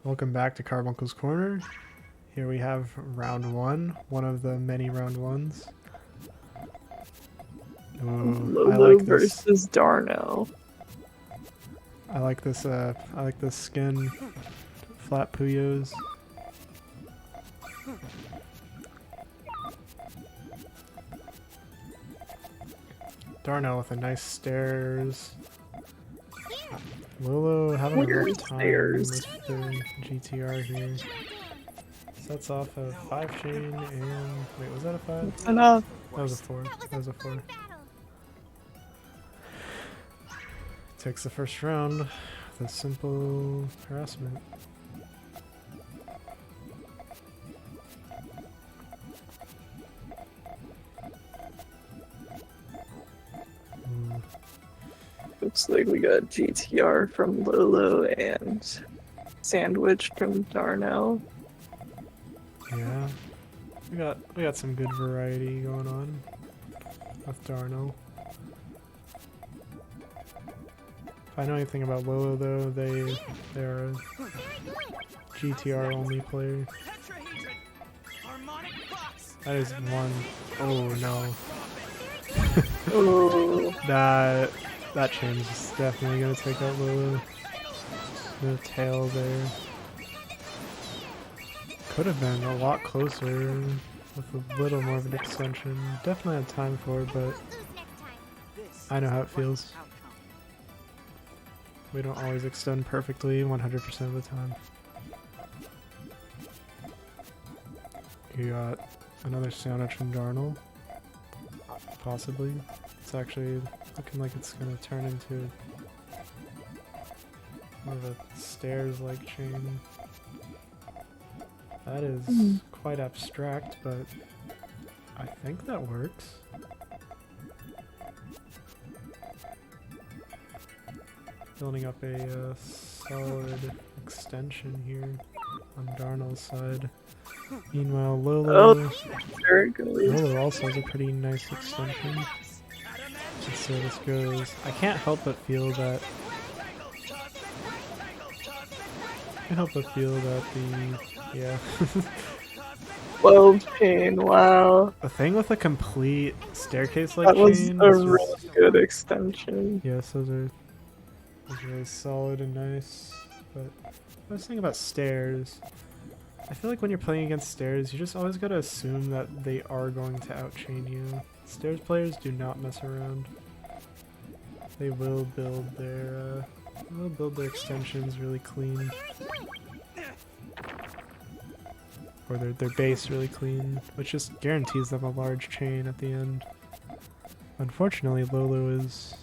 Welcome back to Carbuncle's Corner. Here we have round one of the many round ones. Ooh, I Lolo like this. versus Darnell. I like this skin. Flat Puyos. Darnell with a nice stairs. Lolo having a rough time with the GTR here. Sets off a 5 chain and... Wait, was that a 5? That's enough. That was a 4. That was a 4. Takes the first round with a simple harassment. Looks like we got GTR from Lolo and Sandwich from Darnell. Yeah. We got some good variety going on with Darnell. If I know anything about Lolo though, they're a GTR only player. That is one. Oh no. Oh, That change is definitely gonna take out Lolo. No tail there. Could have been a lot closer with a little more of an extension. Definitely had time for it, but I know how it feels. We don't always extend perfectly 100% of the time. You got another sandwich from Darnell. Possibly. It's actually looking like it's gonna turn into more of a stairs-like chain. That is quite abstract, but I think that works. Building up a solid extension here on Darnell's side. Meanwhile, Lolo, there it goes. Lolo also has a pretty nice extension. Let's see how this goes. I can't help but feel that. Yeah. 12 chain, wow. The thing with a complete staircase-like That was chain a is really just... good extension. Yes, those are really solid and nice. But I was thinking about stairs. I feel like when you're playing against stairs, you just always gotta assume that they are going to outchain you. Stairs players do not mess around. They will build their extensions really clean. Or their base really clean, which just guarantees them a large chain at the end. Unfortunately, Lolo's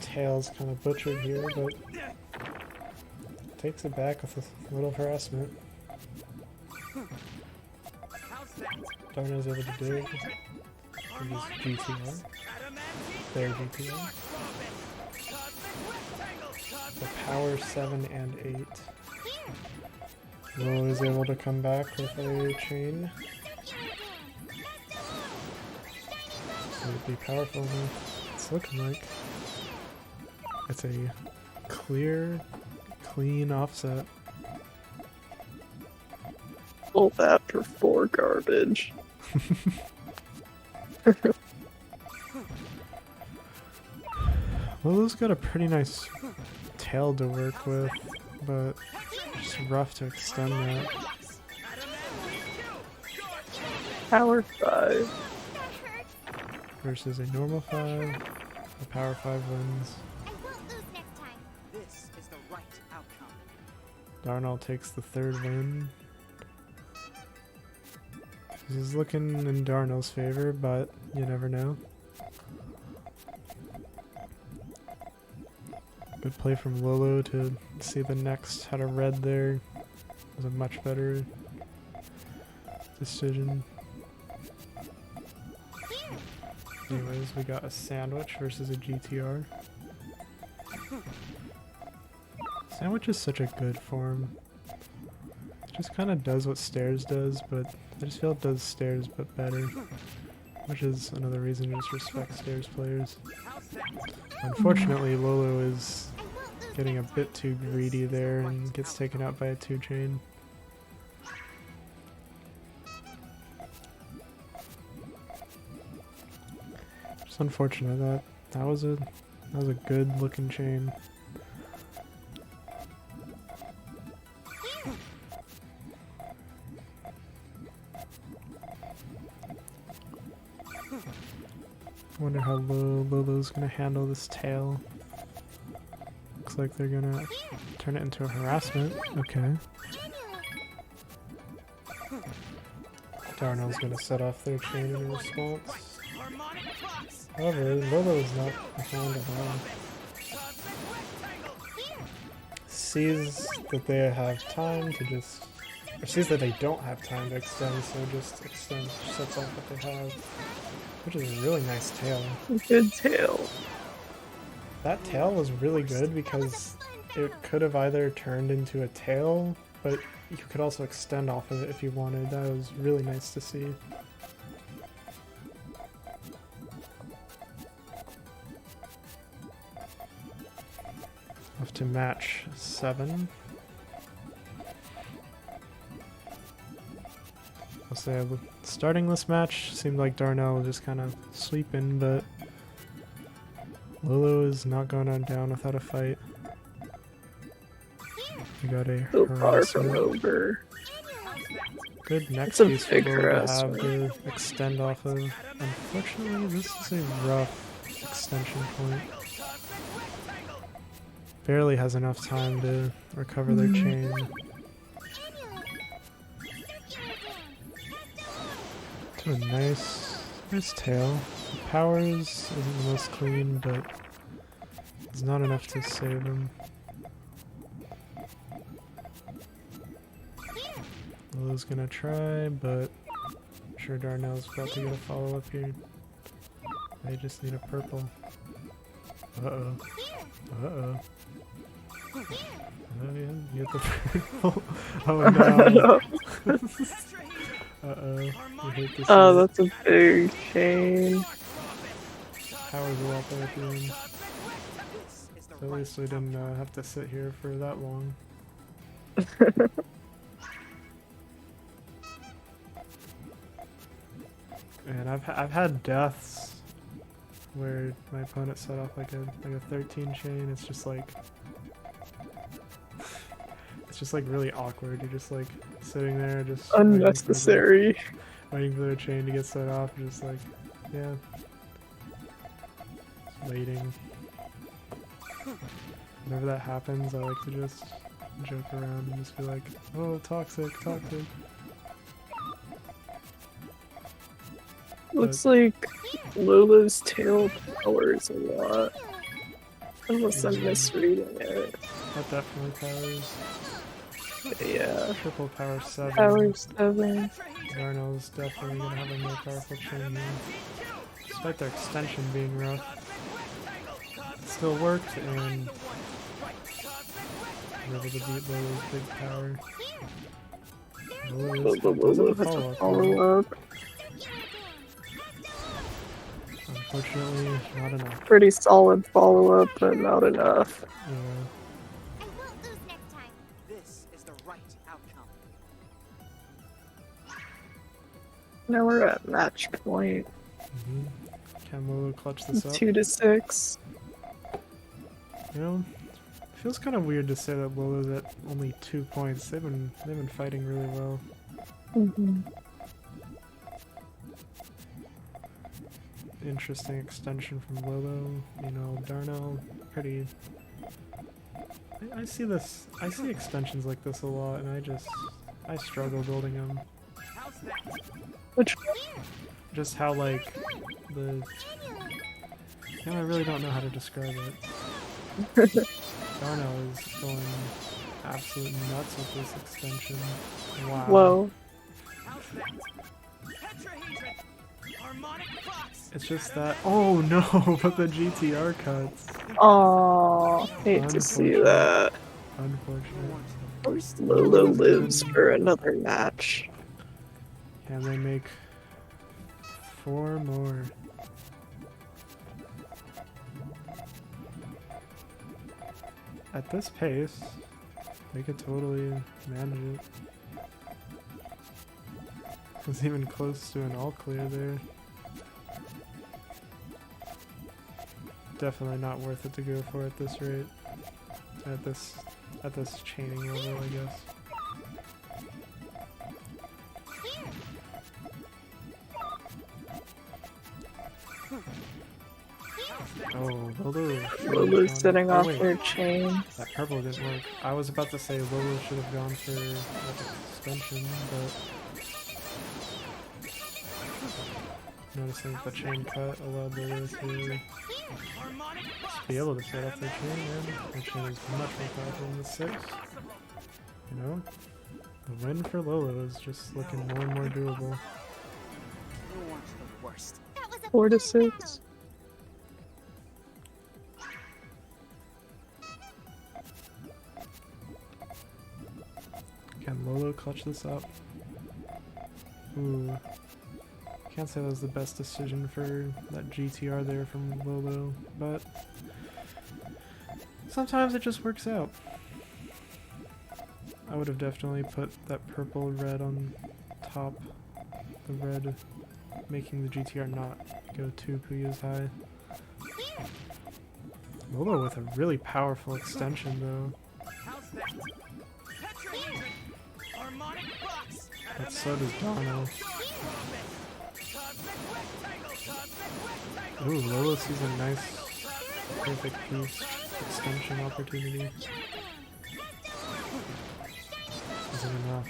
tail's kind of butchered here, but takes it back with a little harassment. Darnell's able to dig. And use GTR. Their GTR. The power 7 and 8. Lolo is able to come back with a chain. It would be powerful enough. It's looking like. It's a clear, clean offset. All that for 4 garbage. Lolo's got a pretty nice tail to work with, but it's rough to extend that. Power 5. Versus a normal 5. A power 5 wins. Darnell takes the 3rd win. This is looking in Darnell's favor, but you never know. Good play from Lolo to see the next had a red there. It was a much better decision. Anyways, we got a sandwich versus a GTR. Sandwich is such a good form. It just kind of does what stairs does, but I just feel it does stairs but better. Which is another reason to just respect stairs players. Unfortunately, Lolo is getting a bit too greedy there and gets taken out by a 2-chain. It's unfortunate that was a good looking chain. Wonder how Lolo's gonna handle this tail. Looks like they're gonna turn it into a harassment. Okay. Darnell's gonna set off their chain in response. However, Lolo is not a hand at all. Sees that they have time to just... Or sees that they don't have time to extend, so just extends, sets off what they have. Which is a really nice tail. Good tail. That tail was really good because it could have either turned into a tail, but you could also extend off of it if you wanted. That was really nice to see. Off to match 7. I'll say starting this match seemed like Darnell was just kind of sweeping, but Lolo is not going on down without a fight. We got a So far from harassment. over. Good next It's a piece for big Lolo to have harassment. to extend off of. Unfortunately, this is a rough extension point. Barely has enough time to recover their chain. To a nice tail. The powers isn't the most clean, but it's not enough to save him. Lolo's gonna try, but I'm sure Darnell's about to get a follow-up here. They just need a purple. Uh-oh. Uh-oh. Oh yeah, you get the purple. Oh no. Uh-oh. You hate to see Oh, it. that's a big chain. Powers a lot there at the end. So at least we didn't have to sit here for that long. And I've had deaths where my opponent set off like a 13 chain. It's just like really awkward. You're just like sitting there, just Unnecessary. waiting for their chain to get set off. Just like, yeah, just waiting. Whenever that happens, I like to just joke around and just be like, "Oh, toxic, toxic." Looks like Lolo's tail powers a lot. Unless I'm misreading it. That definitely powers. Yeah. Triple power 7. Power 7. Darnell's definitely gonna have a more powerful chain here. Despite their extension being rough. It still worked and we're able to beat Lolo's big power. Lolo has a follow-up. Unfortunately, not enough. Pretty solid follow-up, but not enough. Yeah. I won't lose next time. This is the right outcome. Now we're at match point. Can Lolo clutch this up? 2-6. You know, it feels kind of weird to say that Lolo's at only 2 points. They've been fighting really well. Interesting extension from Lolo. You know, Darnell, pretty. I see extensions like this a lot, and I struggle building them. Which Just how like the. I really don't know how to describe it. Darnell is going absolute nuts with this extension. Wow. Whoa. It's just that. Oh no! But the GTR cuts. Aww, hate to see that. Unfortunate. Lolo lives for another match. Can they make 4 more? at this pace, they could totally manage it. It's even close to an all clear there. Definitely not worth it to go for at this rate. At this chaining level, I guess. Oh, Lolo. Lolo's setting off wait, their chain. that purple didn't work. I was about to say Lolo should have gone for like extension, but noticing that the chain cut allowed Lolo to just be able to set off their chain, and their chain is much more powerful than the 6. You know? The win for Lolo is just looking more and more doable. You weren't the worst. That was a 4 to fun 6. Can Lolo clutch this up? Ooh. Can't say that was the best decision for that GTR there from Lolo, but sometimes it just works out. I would have definitely put that purple red on top. The red making the GTR not go 2 Puyos high. Lolo with a really powerful extension though. How's that? Tetraedron! Harmonic box! But so does Darnell. Ooh, Lolo sees a nice, perfect piece. Extension opportunity. Isn't enough.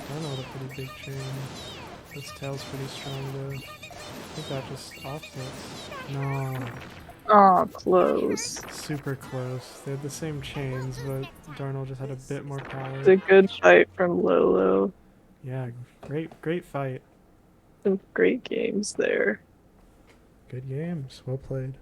Darnell with a pretty big chain. This tail's pretty strong though. I think that just offsets. No. Aw, close. Super close. They had the same chains, but Darnell just had a bit more power. It's a good fight from Lolo. Yeah, great fight. Some great games there. Good games. Well played.